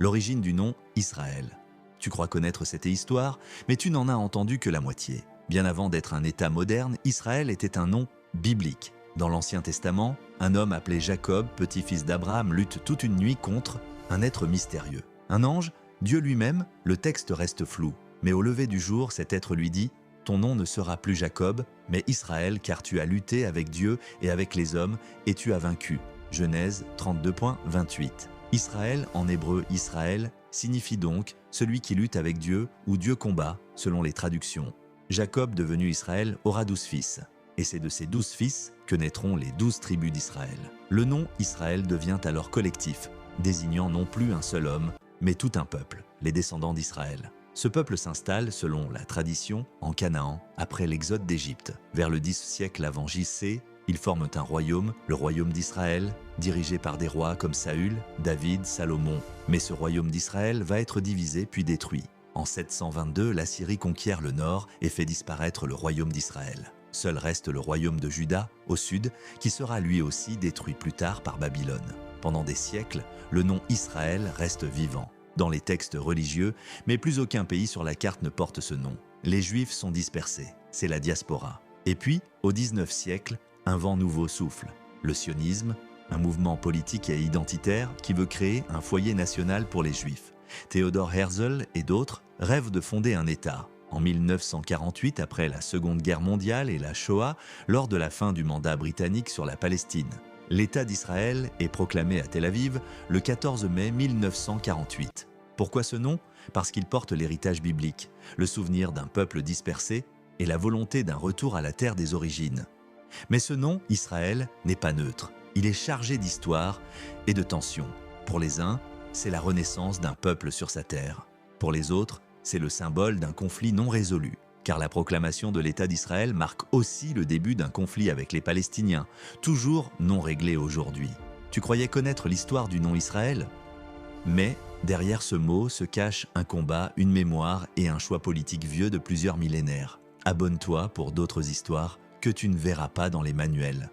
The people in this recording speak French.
l'origine du nom Israël. Tu crois connaître cette histoire, mais tu n'en as entendu que la moitié. Bien avant d'être un État moderne, Israël était un nom biblique. Dans l'Ancien Testament, un homme appelé Jacob, petit-fils d'Abraham, lutte toute une nuit contre un être mystérieux. Un ange, Dieu lui-même, le texte reste flou. Mais au lever du jour, cet être lui dit « Ton nom ne sera plus Jacob, mais Israël, car tu as lutté avec Dieu et avec les hommes, et tu as vaincu. » Genèse 32.28. Israël, en hébreu Israël, signifie donc « celui qui lutte avec Dieu » ou « Dieu combat » selon les traductions. Jacob, devenu Israël, aura 12 fils. Et c'est de ces 12 fils que naîtront les 12 tribus d'Israël. Le nom Israël devient alors collectif, désignant non plus un seul homme, mais tout un peuple, les descendants d'Israël. Ce peuple s'installe, selon la tradition, en Canaan, après l'exode d'Égypte. Vers le X siècle avant JC, ils forment un royaume, le royaume d'Israël, dirigé par des rois comme Saül, David, Salomon. Mais ce royaume d'Israël va être divisé puis détruit. En 722, l'Assyrie conquiert le nord et fait disparaître le royaume d'Israël. Seul reste le royaume de Juda, au sud, qui sera lui aussi détruit plus tard par Babylone. Pendant des siècles, le nom Israël reste vivant dans les textes religieux, mais plus aucun pays sur la carte ne porte ce nom. Les Juifs sont dispersés, c'est la diaspora. Et puis, au XIXe siècle, un vent nouveau souffle. Le sionisme, un mouvement politique et identitaire qui veut créer un foyer national pour les Juifs. Theodor Herzl et d'autres rêvent de fonder un État. En 1948, après la Seconde Guerre mondiale et la Shoah, lors de la fin du mandat britannique sur la Palestine. L'État d'Israël est proclamé à Tel Aviv le 14 mai 1948. Pourquoi ce nom? Parce qu'il porte l'héritage biblique, le souvenir d'un peuple dispersé et la volonté d'un retour à la terre des origines. Mais ce nom, Israël, n'est pas neutre. Il est chargé d'histoire et de tensions. Pour les uns, c'est la renaissance d'un peuple sur sa terre. Pour les autres, c'est le symbole d'un conflit non résolu. Car la proclamation de l'État d'Israël marque aussi le début d'un conflit avec les Palestiniens, toujours non réglé aujourd'hui. Tu croyais connaître l'histoire du nom Israël? Mais derrière ce mot se cache un combat, une mémoire et un choix politique vieux de plusieurs millénaires. Abonne-toi pour d'autres histoires que tu ne verras pas dans les manuels.